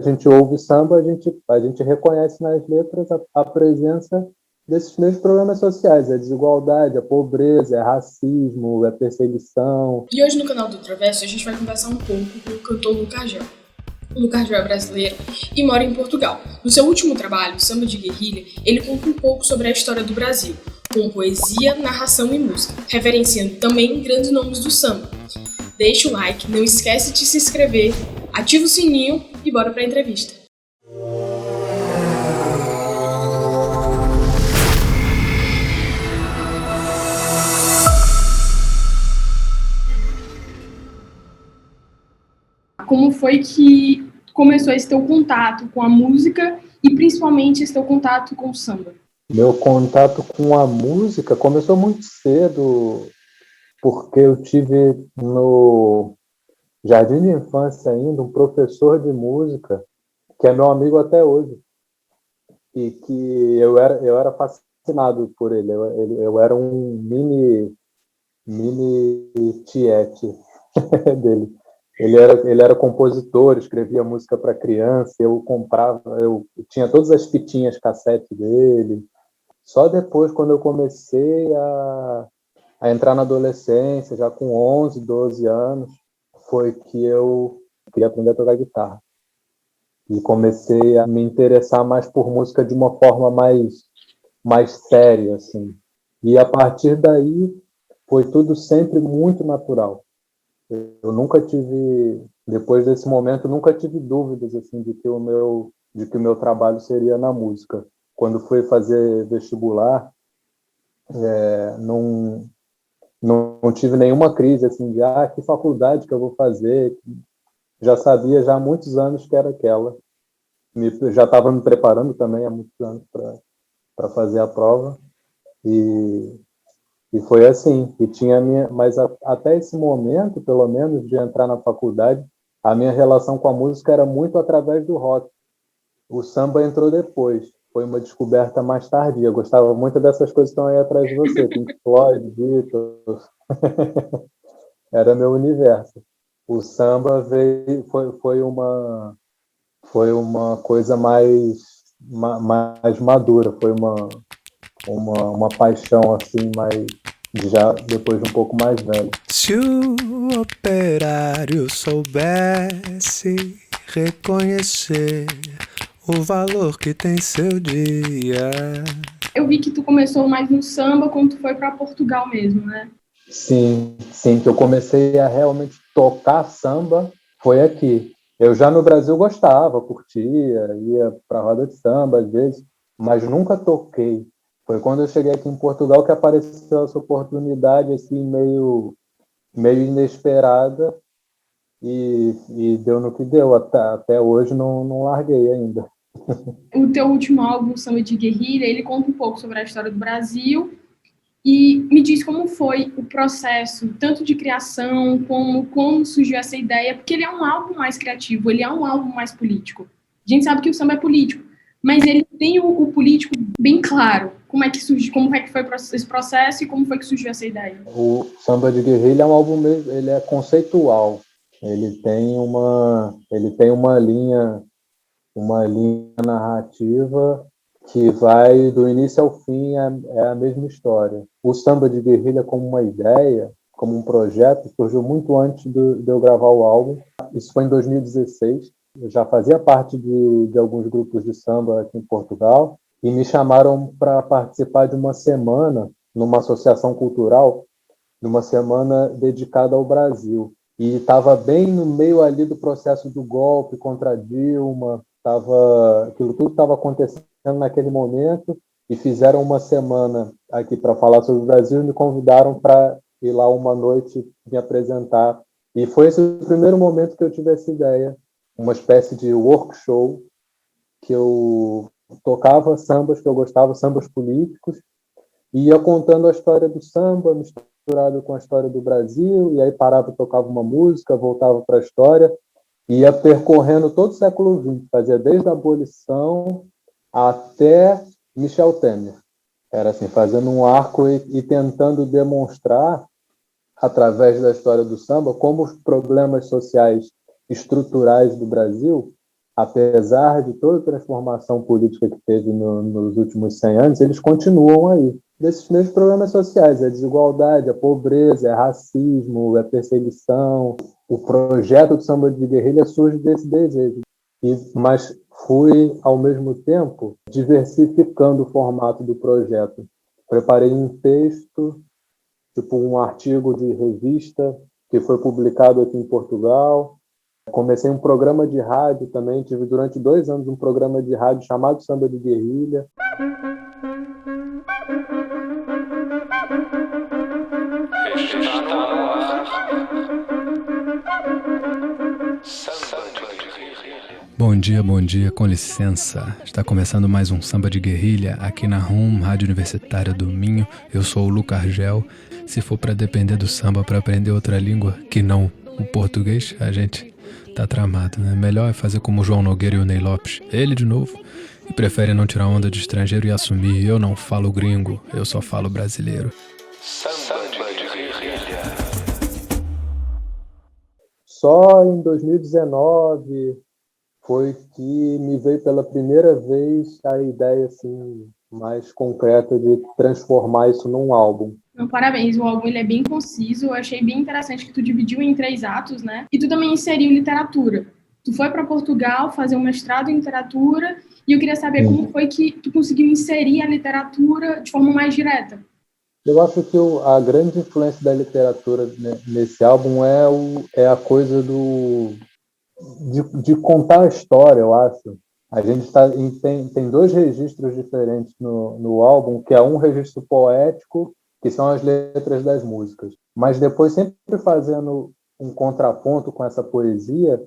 gente ouve samba, a gente reconhece nas letras a presença desses mesmos problemas sociais, a desigualdade, a pobreza, é racismo, é perseguição. E hoje no canal do Travesso a gente vai conversar um pouco com o cantor Lucas Gel. O Lucas Gel é brasileiro e mora em Portugal. No seu último trabalho, Samba de Guerrilha, ele conta um pouco sobre a história do Brasil, com poesia, narração e música, reverenciando também grandes nomes do samba. Deixa o like, não esquece de se inscrever, ativa o sininho e bora pra entrevista. Como foi que começou esse teu contato com a música e principalmente esse teu contato com o samba? Meu contato com a música começou muito cedo, porque eu tive no jardim de infância ainda um professor de música, que é meu amigo até hoje, e que eu era fascinado por ele. Eu era um mini tiete dele. Ele era compositor, escrevia música para criança, eu tinha todas as fitinhas cassete dele. Só depois, quando eu comecei a entrar na adolescência, já com 11, 12 anos, foi que eu queria aprender a tocar guitarra. E comecei a me interessar mais por música de uma forma mais séria, assim. E a partir daí, foi tudo sempre muito natural. Eu nunca tive, depois desse momento, nunca tive dúvidas assim de que o meu trabalho seria na música. Quando fui fazer vestibular, não, não tive nenhuma crise assim de que faculdade que eu vou fazer. Já sabia já há muitos anos que era aquela. Já estava me preparando também há muitos anos para fazer a prova e foi assim. E tinha mas até esse momento, pelo menos, de entrar na faculdade, a minha relação com a música era muito através do rock. O samba entrou depois. Foi uma descoberta mais tardia. Eu gostava muito dessas coisas que estão aí atrás de você. Pink Floyd, Beatles. Era meu universo. O samba foi uma coisa mais madura. Foi uma paixão assim, mais já depois de um pouco mais velho. Se o operário soubesse reconhecer o valor que tem seu dia. Eu vi que tu começou mais no samba quando tu foi para Portugal mesmo, né? Sim, que eu comecei a realmente tocar samba foi aqui. Eu já no Brasil gostava, curtia, ia para roda de samba às vezes, mas nunca toquei. Foi quando eu cheguei aqui em Portugal que apareceu essa oportunidade assim meio inesperada e deu no que deu. Até hoje não larguei ainda. O teu último álbum, Samba de Guerrilha, ele conta um pouco sobre a história do Brasil e me diz como foi o processo, tanto de criação, como surgiu essa ideia, porque ele é um álbum mais criativo, ele é um álbum mais político. A gente sabe que o samba é político, mas ele tem o político bem claro. Como é que surgiu, como é que foi esse processo e como foi que surgiu essa ideia? O Samba de Guerrilha é um álbum mesmo, ele é conceitual. Ele tem uma linha narrativa que vai do início ao fim, é a mesma história. O Samba de Guerrilha como uma ideia, como um projeto, surgiu muito antes de eu gravar o álbum. Isso foi em 2016. Eu já fazia parte de alguns grupos de samba aqui em Portugal e me chamaram para participar de uma semana numa associação cultural, de uma semana dedicada ao Brasil. E estava bem no meio ali do processo do golpe contra a Dilma, aquilo tudo estava acontecendo naquele momento e fizeram uma semana aqui para falar sobre o Brasil e me convidaram para ir lá uma noite me apresentar. E foi esse o primeiro momento que eu tive essa ideia, uma espécie de workshop que eu tocava sambas que eu gostava, sambas políticos, e ia contando a história do samba misturado com a história do Brasil, e aí parava, tocava uma música, voltava para a história, ia percorrendo todo o século XX, fazia desde a abolição até Michel Temer. Era assim, fazendo um arco e tentando demonstrar, através da história do samba, como os problemas sociais estruturais do Brasil apesar de toda a transformação política que teve nos últimos 100 anos, eles continuam aí. Desses mesmos problemas sociais, a desigualdade, a pobreza, é racismo, é perseguição. O projeto do samba de guerrilha surge desse desejo. Mas fui, ao mesmo tempo, diversificando o formato do projeto. Preparei um texto, tipo um artigo de revista, que foi publicado aqui em Portugal. Comecei um programa de rádio também, tive durante 2 anos um programa de rádio chamado Samba de Guerrilha. Bom dia, com licença. Está começando mais um Samba de Guerrilha aqui na RUM, Rádio Universitária do Minho. Eu sou o Luca Argel. Se for para depender do samba para aprender outra língua que não o português, a gente tá tramado, né? Melhor é fazer como o João Nogueira e o Ney Lopes, ele de novo, e prefere não tirar onda de estrangeiro e assumir: eu não falo gringo, eu só falo brasileiro. Samba de Guerrilha. Só em 2019 foi que me veio pela primeira vez a ideia assim, mais concreta de transformar isso num álbum. Então, parabéns, o álbum ele é bem conciso, eu achei bem interessante que tu dividiu em 3 atos, né? E tu também inseriu literatura. Tu foi para Portugal fazer um mestrado em literatura e eu queria saber como foi que tu conseguiu inserir a literatura de forma mais direta. Eu acho que a grande influência da literatura nesse álbum é a coisa de contar a história, eu acho. A gente tem 2 registros diferentes no álbum, que é um registro poético, que são as letras das músicas. Mas depois, sempre fazendo um contraponto com essa poesia,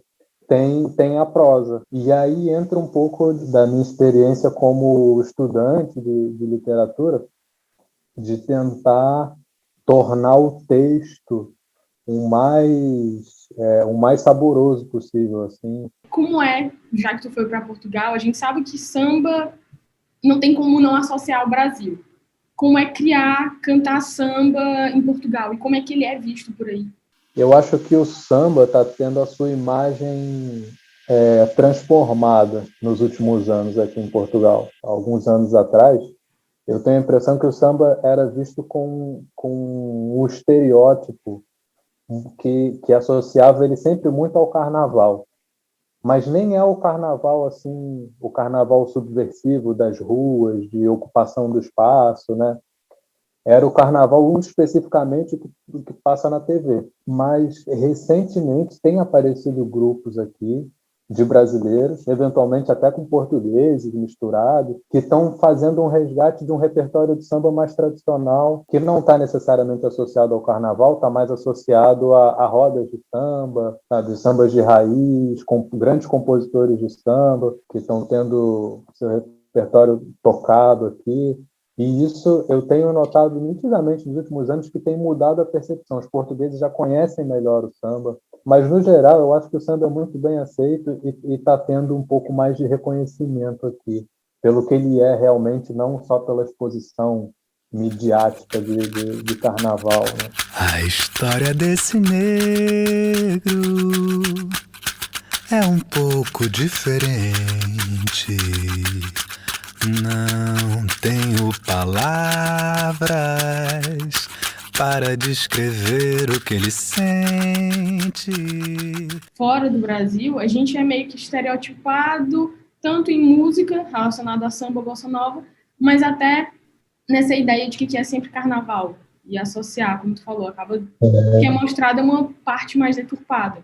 tem a prosa. E aí entra um pouco da minha experiência como estudante de literatura, de tentar tornar o texto o mais saboroso possível, assim. Como é, já que tu foi para Portugal, a gente sabe que samba não tem como não associar ao Brasil. Como é cantar samba em Portugal e como é que ele é visto por aí? Eu acho que o samba está tendo a sua imagem transformada nos últimos anos aqui em Portugal. Alguns anos atrás, eu tenho a impressão que o samba era visto com o estereótipo que associava ele sempre muito ao carnaval. Mas nem é o carnaval assim, o carnaval subversivo das ruas, de ocupação do espaço, né? Era o carnaval muito especificamente que passa na TV. Mas recentemente tem aparecido grupos aqui de brasileiros, eventualmente até com portugueses misturados, que estão fazendo um resgate de um repertório de samba mais tradicional, que não está necessariamente associado ao carnaval, está mais associado a rodas de samba, sabe? Sambas de raiz, com grandes compositores de samba, que estão tendo seu repertório tocado aqui. E isso eu tenho notado nitidamente nos últimos anos, que tem mudado a percepção. Os portugueses já conhecem melhor o samba, mas, no geral, eu acho que o samba é muito bem aceito e está tendo um pouco mais de reconhecimento aqui, pelo que ele é realmente, não só pela exposição midiática de carnaval, né? A história desse negro é um pouco diferente. Não tenho palavras para descrever o que ele sente. Fora do Brasil, a gente é meio que estereotipado, tanto em música, relacionada a samba, bossa nova, mas até nessa ideia de que é sempre carnaval. E associar, como tu falou, acaba que é mostrada uma parte mais deturpada.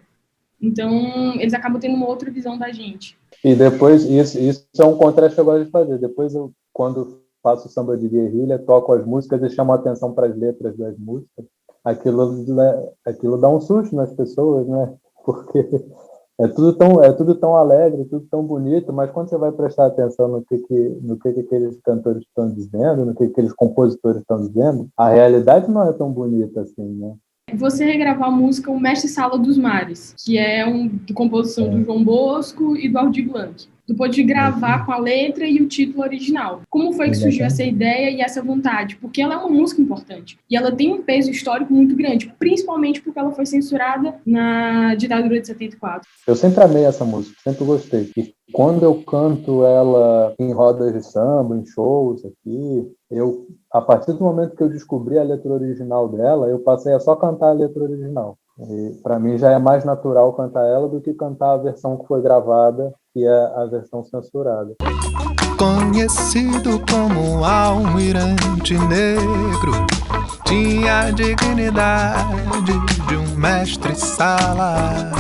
Então, eles acabam tendo uma outra visão da gente. E depois, isso é um contraste que eu gosto de fazer. Depois, quando faço samba de guerrilha, toco as músicas e chamo a atenção para as letras das músicas. Aquilo dá um susto nas pessoas, né? Porque é tudo tão alegre, tudo tão bonito, mas quando você vai prestar atenção no que aqueles cantores estão dizendo, no que aqueles compositores estão dizendo, a realidade não é tão bonita assim, né? Você regravou a música O Mestre Sala dos Mares, que é de composição do João Bosco e do Aldir Blanc. Tu pôde gravar com a letra e o título original. Como foi que surgiu essa ideia e essa vontade? Porque ela é uma música importante. E ela tem um peso histórico muito grande, principalmente porque ela foi censurada na ditadura de 74. Eu sempre amei essa música, sempre gostei. E quando eu canto ela em rodas de samba, em shows aqui, a partir do momento que eu descobri a letra original dela, eu passei a só cantar a letra original. Para mim já é mais natural cantar ela do que cantar a versão que foi gravada, que é a versão censurada. Conhecido como almirante negro, tinha a dignidade de um mestre-sala.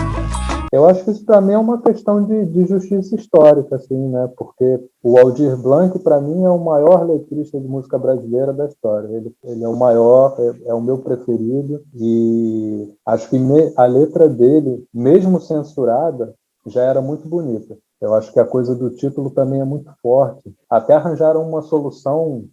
Eu acho que isso para mim é uma questão de justiça histórica, assim, né? Porque o Aldir Blanc, para mim, é o maior letrista de música brasileira da história. Ele é o maior, é o meu preferido, e acho que a letra dele, mesmo censurada, já era muito bonita. Eu acho que a coisa do título também é muito forte. Até arranjaram uma solução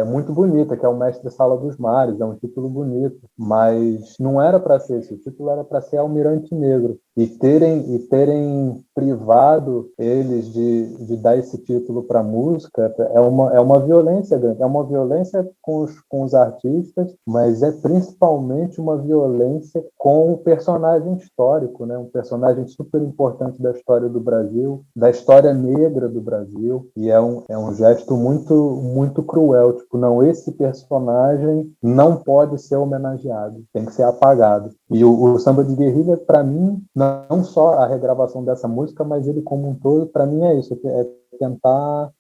muito bonita, que é o Mestre Sala dos Mares, é um título bonito, mas não era para ser esse, o título era para ser Almirante Negro, e terem privado eles de dar esse título para a música é uma violência grande, é uma violência com os artistas, mas é principalmente uma violência com o personagem histórico, né? Um personagem super importante da história do Brasil, da história negra do Brasil, e é um gesto muito, muito cruel, tipo, não, esse personagem não pode ser homenageado, tem que ser apagado. E o Samba de Guerrilha, para mim, não só a regravação dessa música, mas ele como um todo, para mim é isso, é tentar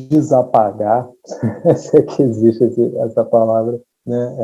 desapagar, se é que existe essa palavra, né?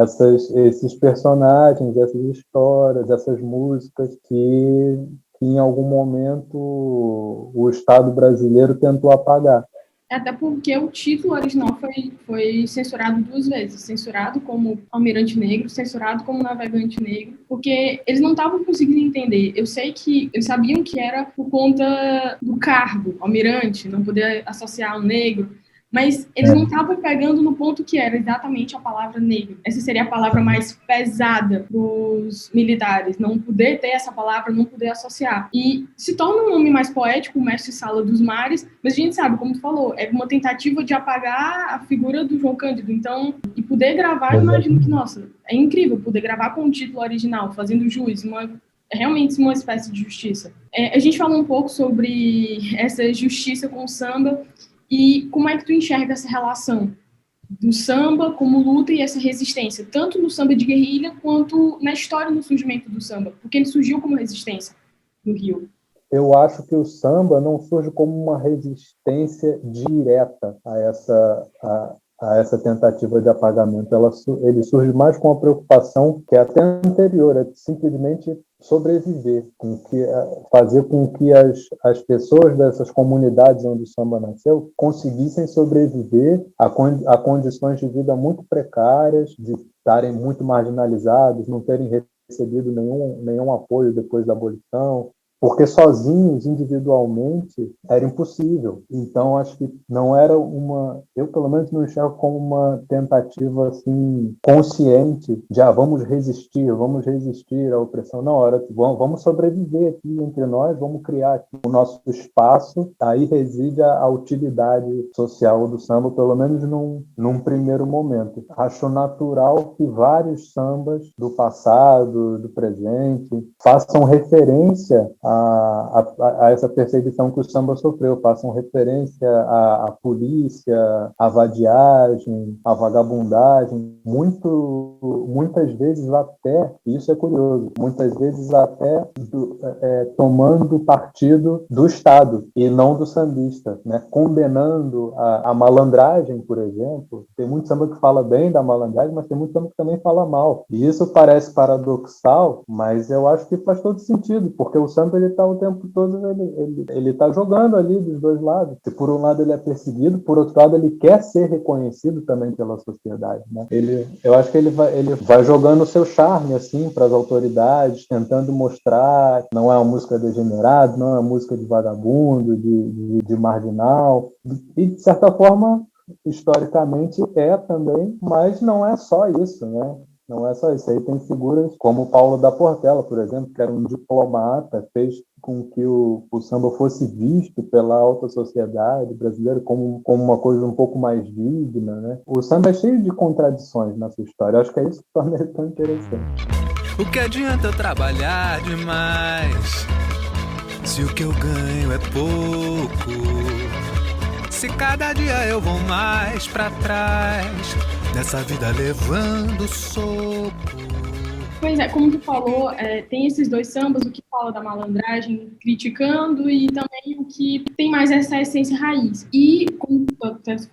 Esses personagens, essas histórias, essas músicas que em algum momento o Estado brasileiro tentou apagar. Até porque o título original foi censurado 2 vezes. Censurado como Almirante Negro, censurado como Navegante Negro, porque eles não estavam conseguindo entender. Eu sei que eles sabiam que era por conta do cargo, almirante, não poder associar ao negro, mas eles não estavam pegando no ponto que era exatamente a palavra negro. Essa seria a palavra mais pesada dos militares, não poder ter essa palavra, não poder associar. E se torna um nome mais poético, o Mestre Sala dos Mares, mas a gente sabe, como tu falou, é uma tentativa de apagar a figura do João Cândido. Então, e poder gravar, eu imagino que, nossa, é incrível poder gravar com o título original, fazendo jus, realmente uma espécie de justiça. A gente falou um pouco sobre essa justiça com o samba. E como é que tu enxerga essa relação do samba como luta e essa resistência, tanto no samba de guerrilha quanto na história do surgimento do samba? Porque ele surgiu como resistência no Rio. Eu acho que o samba não surge como uma resistência direta a essa tentativa de apagamento. Ele surge mais com uma preocupação que é até anterior, é simplesmente sobreviver, fazer com que as pessoas dessas comunidades onde o samba nasceu conseguissem sobreviver a condições de vida muito precárias, de estarem muito marginalizados, não terem recebido nenhum apoio depois da abolição, porque sozinhos, individualmente, era impossível. Então, acho que não era eu pelo menos não enxergo como uma tentativa assim, consciente de vamos resistir à opressão. Não, vamos sobreviver aqui entre nós, vamos criar aqui o nosso espaço, aí reside a utilidade social do samba, pelo menos num primeiro momento. Acho natural que vários sambas do passado, do presente, façam referência a essa perseguição que o samba sofreu, façam referência à polícia, à vadiagem, à vagabundagem, muitas vezes até, e isso é curioso, muitas vezes até tomando partido do Estado e não do sambista, né? Condenando a malandragem, por exemplo. Tem muito samba que fala bem da malandragem, mas tem muito samba que também fala mal. E isso parece paradoxal, mas eu acho que faz todo sentido, porque o samba ele está o tempo todo, ele está jogando ali dos dois lados. Se por um lado ele é perseguido, por outro lado ele quer ser reconhecido também pela sociedade, né? Eu acho que ele vai jogando o seu charme assim para as autoridades, tentando mostrar que não é uma música degenerada, não é uma música de vagabundo, de marginal, e de certa forma historicamente é também, mas não é só isso, né? Não é só isso. Aí tem figuras como Paulo da Portela, por exemplo, que era um diplomata, fez com que o samba fosse visto pela alta sociedade brasileira como uma coisa um pouco mais digna, né? O samba é cheio de contradições nessa história. Eu acho que é isso que torna ele tão interessante. O que adianta eu trabalhar demais se o que eu ganho é pouco? Se cada dia eu vou mais pra trás nessa vida levando soco. Pois é, como tu falou, tem esses dois sambas, o que fala da malandragem, criticando, e também o que tem mais essa essência raiz. E, como tu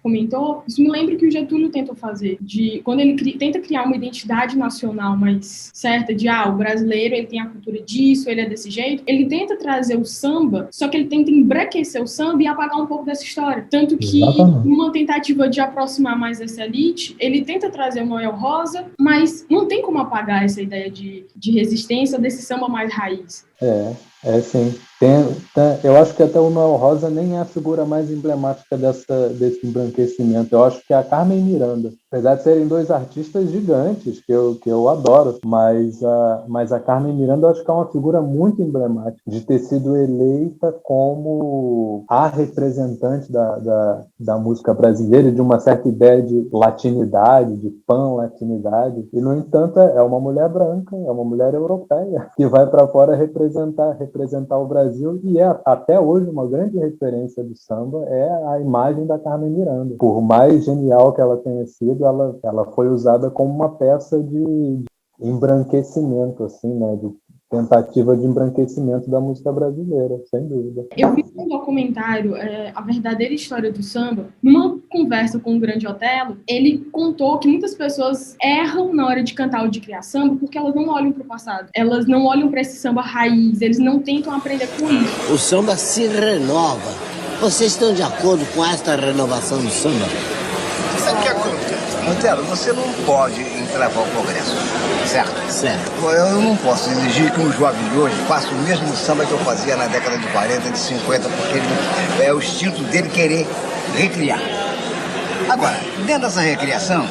comentou, isso me lembra que o Getúlio tentou fazer, quando ele tenta criar uma identidade nacional mais certa, o brasileiro, ele tem a cultura disso, ele é desse jeito, ele tenta trazer o samba, só que ele tenta embranquecer o samba e apagar um pouco dessa história. Tanto que, numa tentativa de aproximar mais essa elite, ele tenta trazer o Noel Rosa, mas não tem como apagar essa ideia de resistência desse samba mais raiz. Sim. Eu acho que até o Noel Rosa nem é a figura mais emblemática desse embranquecimento. Eu acho que é a Carmen Miranda. Apesar de serem dois artistas gigantes, que eu adoro, mas a Carmen Miranda eu acho que é uma figura muito emblemática, de ter sido eleita como a representante da música brasileira, de uma certa ideia de latinidade, de pan-latinidade. E, no entanto, é uma mulher branca, é uma mulher europeia, que vai para fora representar o Brasil, e até hoje uma grande referência do samba é a imagem da Carmen Miranda. Por mais genial que ela tenha sido, ela foi usada como uma peça de embranquecimento, assim, né, de tentativa de embranquecimento da música brasileira, sem dúvida. Eu vi um documentário, A Verdadeira História do Samba, numa conversa com o Grande Otelo, ele contou que muitas pessoas erram na hora de cantar ou de criar samba porque elas não olham para o passado, elas não olham para esse samba raiz, eles não tentam aprender com isso. O samba se renova. Vocês estão de acordo com esta renovação do samba? Sabe o que acontece? Otelo, você não pode entravar o progresso, certo? Certo. Eu não posso exigir que um jovem de hoje faça o mesmo samba que eu fazia na década de 40, de 50, porque é o instinto dele querer recriar. Agora, dentro dessa recriação,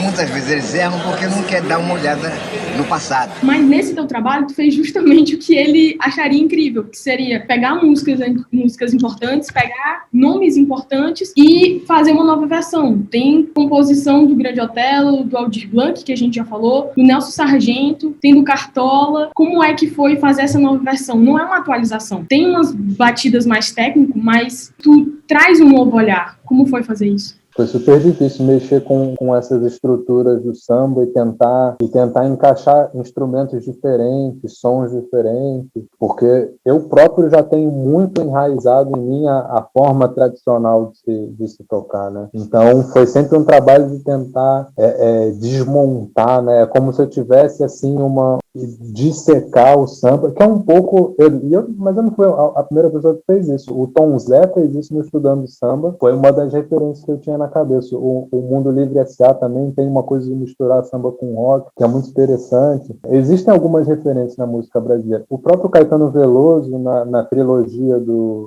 muitas vezes eles erram porque não quer dar uma olhada no passado. Mas nesse teu trabalho, tu fez justamente o que ele acharia incrível, que seria pegar músicas importantes, pegar nomes importantes e fazer uma nova versão. Tem composição do Grande Otelo, do Aldir Blanc, que a gente já falou, do Nelson Sargento, tem do Cartola. Como é que foi fazer essa nova versão? Não é uma atualização. Tem umas batidas mais técnicas, mas tu traz um novo olhar. Como foi fazer isso? Foi super difícil mexer com essas estruturas do samba e tentar encaixar instrumentos diferentes, sons diferentes, porque eu próprio já tenho muito enraizado em mim a forma tradicional de se tocar, né? Então foi sempre um trabalho de tentar desmontar, né? É como se eu tivesse assim dissecar o samba, que é um pouco... mas eu não fui a primeira pessoa que fez isso. O Tom Zé fez isso no Estudando Samba, foi uma das referências que eu tinha na cabeça. O Mundo Livre S.A. também tem uma coisa de misturar samba com rock, que é muito interessante. Existem algumas referências na música brasileira. O próprio Caetano Veloso, na trilogia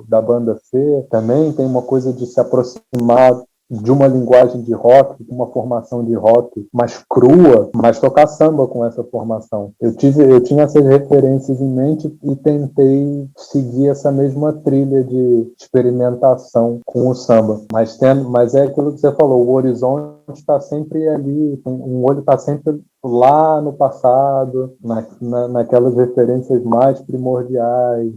da Banda C, também tem uma coisa de se aproximar de uma linguagem de rock, uma formação de rock mais crua, mas tocar samba com essa formação. Eu tinha essas referências em mente e tentei seguir essa mesma trilha de experimentação com o samba. Mas é aquilo que você falou, o horizonte está sempre ali, um olho está sempre lá no passado, naquelas referências mais primordiais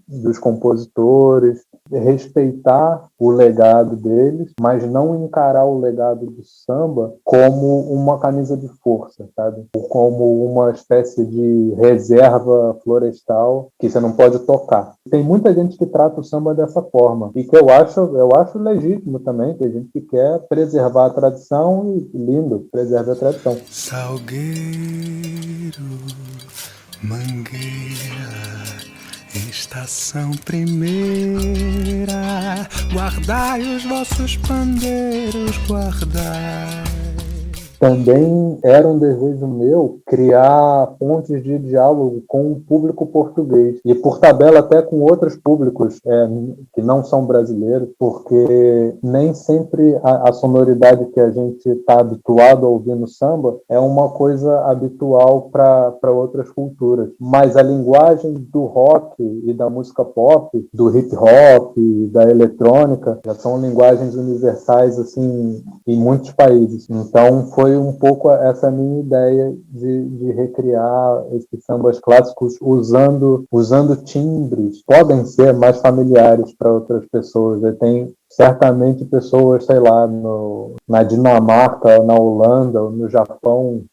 dos compositores, respeitar o legado deles, mas não encarar o legado do samba como uma camisa de força, sabe? Ou como uma espécie de reserva florestal que você não pode tocar. Tem muita gente que trata o samba dessa forma, e que eu acho legítimo também. Tem gente que quer preservar a tradição e lindo, preserva a tradição. Salgueiro, Mangueira, estação primeira, guardai os vossos pandeiros, guardai. também era um desejo meu criar pontes de diálogo com o público português e, por tabela, até com outros públicos que não são brasileiros, porque nem sempre a sonoridade que a gente está habituado a ouvir no samba é uma coisa habitual para outras culturas. Mas a linguagem do rock e da música pop, do hip hop, da eletrônica, já são linguagens universais assim em muitos países. Então foi um pouco essa minha ideia de recriar esses sambas clássicos usando timbres. Podem ser mais familiares para outras pessoas. Tem certamente pessoas, sei lá, na Dinamarca, na Holanda, no Japão,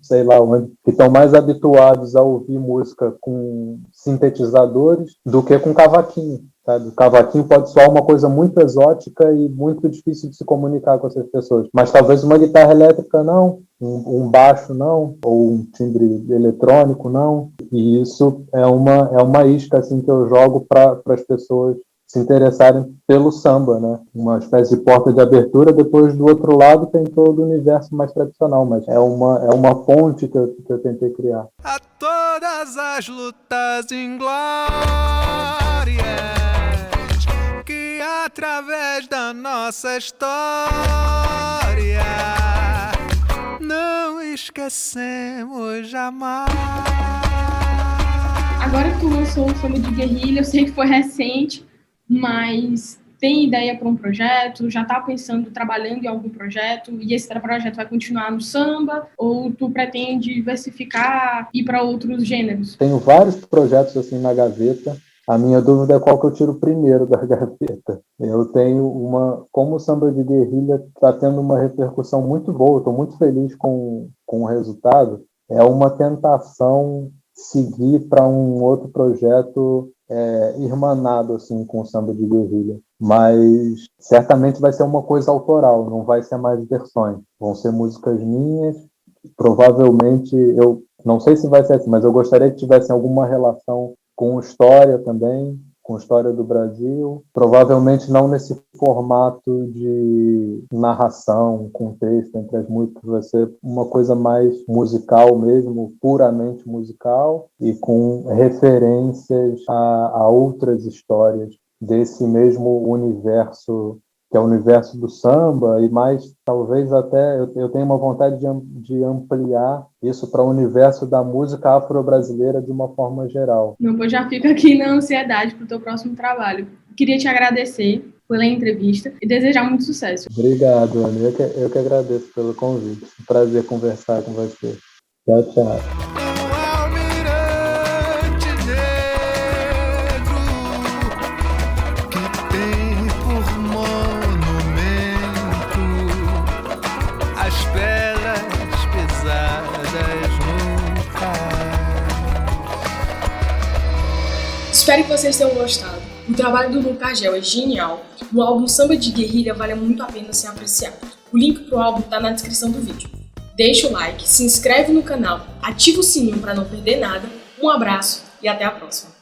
sei lá onde, que estão mais habituados a ouvir música com sintetizadores do que com cavaquinho. Sabe? O cavaquinho pode soar uma coisa muito exótica e muito difícil de se comunicar com essas pessoas. Mas talvez uma guitarra elétrica não, um baixo não, ou um timbre eletrônico não. E isso é uma isca assim, que eu jogo para as pessoas se interessarem pelo samba, né? Uma espécie de porta de abertura. Depois, do outro lado, tem todo o universo mais tradicional, mas é uma ponte que eu tentei criar. A todas as lutas inglórias que através da nossa história não esquecemos jamais. Agora que tu lançou o Samba de Guerrilha, eu sei que foi recente, mas tem ideia para um projeto? Já está pensando, trabalhando em algum projeto? E esse projeto vai continuar no samba? Ou tu pretende diversificar e ir para outros gêneros? Tenho vários projetos assim na gaveta. A minha dúvida é qual que eu tiro primeiro da gaveta. Eu tenho como o Samba de Guerrilha está tendo uma repercussão muito boa, estou muito feliz com o resultado. É uma tentação seguir para um outro projeto irmanado assim, com o Samba de Guerrilha. Mas certamente vai ser uma coisa autoral, não vai ser mais versões. Vão ser músicas minhas. Provavelmente, eu não sei se vai ser assim, mas eu gostaria que tivessem alguma relação com história também, com história do Brasil. Provavelmente não nesse formato de narração, com texto entre as músicas. Vai ser uma coisa mais musical mesmo, puramente musical, e com referências a outras histórias desse mesmo universo, que é o universo do samba, e mais, talvez até, eu tenho uma vontade de ampliar isso para o universo da música afro-brasileira de uma forma geral. Eu já fico aqui na ansiedade para o teu próximo trabalho. Queria te agradecer pela entrevista e desejar muito sucesso. Obrigado, Ana. Eu que agradeço pelo convite. Um prazer conversar com você. Tchau, tchau. Espero que vocês tenham gostado. O trabalho do Lucas Argel é genial. O álbum Samba de Guerrilha vale muito a pena ser apreciado. O link pro álbum tá na descrição do vídeo. Deixa o like, se inscreve no canal, ativa o sininho para não perder nada. Um abraço e até a próxima.